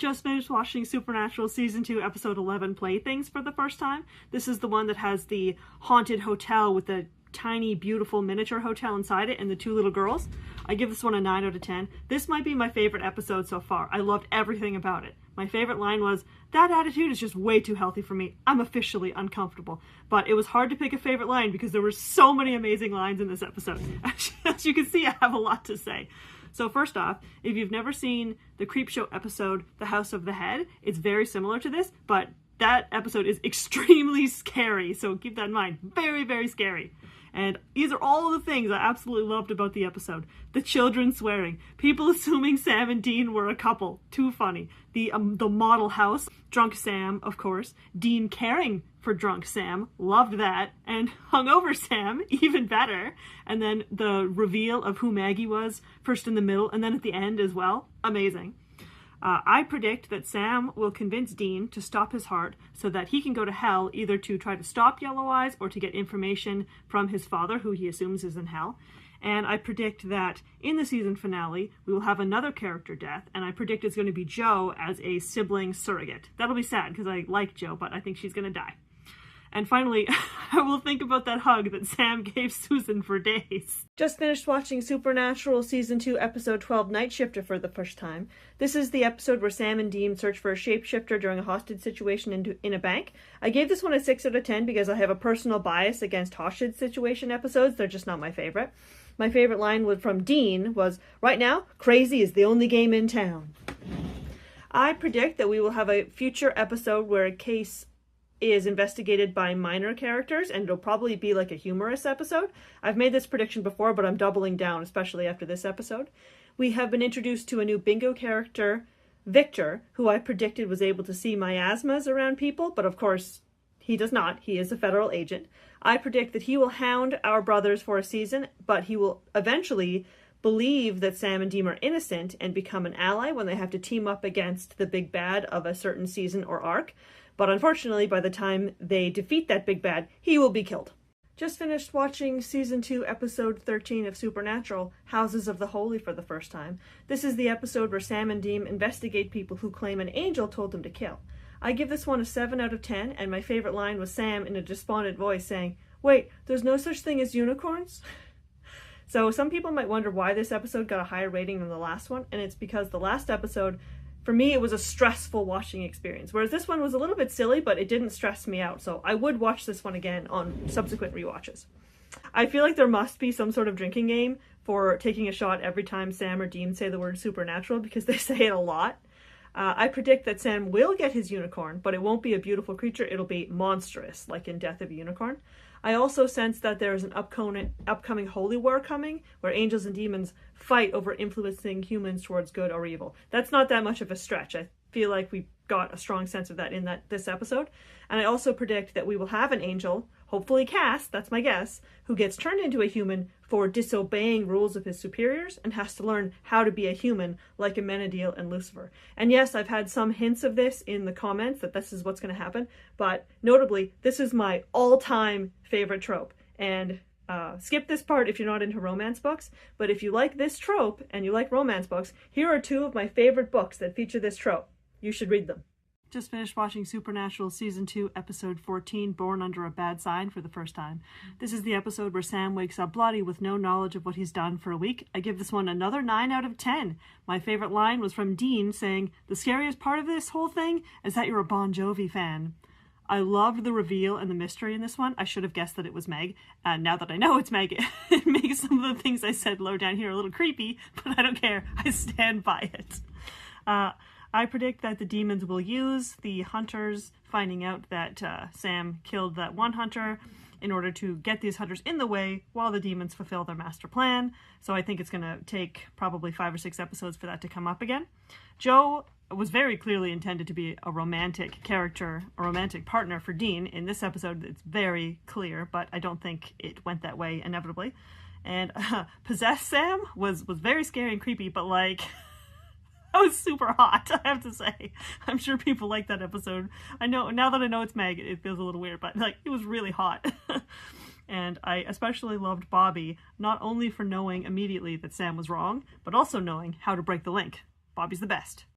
Just finished watching Supernatural Season 2, Episode 11, Playthings for the first time. This is the one that has the haunted hotel with the tiny, beautiful miniature hotel inside it and the two little girls. I give this one a 9 out of 10. This might be my favorite episode so far. I loved everything about it. My favorite line was, "That attitude is just way too healthy for me. I'm officially uncomfortable." But it was hard to pick a favorite line because there were so many amazing lines in this episode. As you can see, I have a lot to say. So first off, if you've never seen the Creepshow episode, The House of the Head, it's very similar to this, but that episode is extremely scary, so keep that in mind. Very, very scary. And these are all the things I absolutely loved about the episode. The children swearing. People assuming Sam and Dean were a couple. Too funny. The model house. Drunk Sam, of course. Dean caring for drunk Sam. Loved that. And hungover Sam, even better. And then the reveal of who Maggie was, first in the middle and then at the end as well. Amazing. I predict that Sam will convince Dean to stop his heart so that he can go to hell, either to try to stop Yellow Eyes or to get information from his father, who he assumes is in hell. And I predict that in the season finale, we will have another character death, and I predict it's going to be Jo as a sibling surrogate. That'll be sad, because I like Jo, but I think she's going to die. And finally, I will think about that hug that Sam gave Susan for days. Just finished watching Supernatural Season 2, Episode 12, Night Shifter for the first time. This is the episode where Sam and Dean search for a shapeshifter during a hostage situation in a bank. I gave this one a 6 out of 10 because I have a personal bias against hostage situation episodes. They're just not my favorite. My favorite line from Dean was, "Right now, crazy is the only game in town." I predict that we will have a future episode where a case is investigated by minor characters, and it'll probably be like a humorous episode. I've made this prediction before, but I'm doubling down, especially after this episode. We have been introduced to a new bingo character, Victor, who I predicted was able to see miasmas around people, but of course he does not. He is a federal agent. I predict that he will hound our brothers for a season, but he will eventually believe that Sam and Dean are innocent and become an ally when they have to team up against the big bad of a certain season or arc. But unfortunately, by the time they defeat that big bad, he will be killed. Just finished watching Season 2, Episode 13 of Supernatural, Houses of the Holy for the first time. This is the episode where Sam and Dean investigate people who claim an angel told them to kill. I give this one a 7 out of 10, and my favorite line was Sam in a despondent voice saying, "Wait, there's no such thing as unicorns?" So some people might wonder why this episode got a higher rating than the last one, and it's because the last episode, for me, it was a stressful watching experience, whereas this one was a little bit silly, but it didn't stress me out, so I would watch this one again on subsequent rewatches. I feel like there must be some sort of drinking game for taking a shot every time Sam or Dean say the word supernatural, because they say it a lot. I predict that Sam will get his unicorn, but it won't be a beautiful creature, it'll be monstrous, like in Death of a Unicorn. I also sense that there is an upcoming holy war coming, where angels and demons fight over influencing humans towards good or evil. That's not that much of a stretch. I feel like we got a strong sense of that in this episode. And I also predict that we will have an angel, hopefully Cass, that's my guess, who gets turned into a human for disobeying rules of his superiors and has to learn how to be a human like Amenadiel and Lucifer. And yes, I've had some hints of this in the comments that this is what's going to happen, but notably, this is my all-time favorite trope. And skip this part if you're not into romance books, but if you like this trope and you like romance books, here are 2 of my favorite books that feature this trope. You should read them. Just finished watching Supernatural Season 2, Episode 14, Born Under a Bad Sign for the first time. This is the episode where Sam wakes up bloody with no knowledge of what he's done for a week. I give this one another 9 out of 10. My favorite line was from Dean saying, "The scariest part of this whole thing is that you're a Bon Jovi fan." I loved the reveal and the mystery in this one. I should have guessed that it was Meg. Now that I know it's Meg, it makes some of the things I said low down here a little creepy, but I don't care. I stand by it. I predict that the demons will use the hunters finding out that Sam killed that one hunter in order to get these hunters in the way while the demons fulfill their master plan. So I think it's going to take probably 5 or 6 episodes for that to come up again. Jo was very clearly intended to be a romantic character, a romantic partner for Dean. In this episode, it's very clear, but I don't think it went that way inevitably. And Possessed Sam was very scary and creepy, but like... that was super hot, I have to say. I'm sure people like that episode. I know, now that I know it's Meg, it feels a little weird, but like, it was really hot. And I especially loved Bobby, not only for knowing immediately that Sam was wrong, but also knowing how to break the link. Bobby's the best.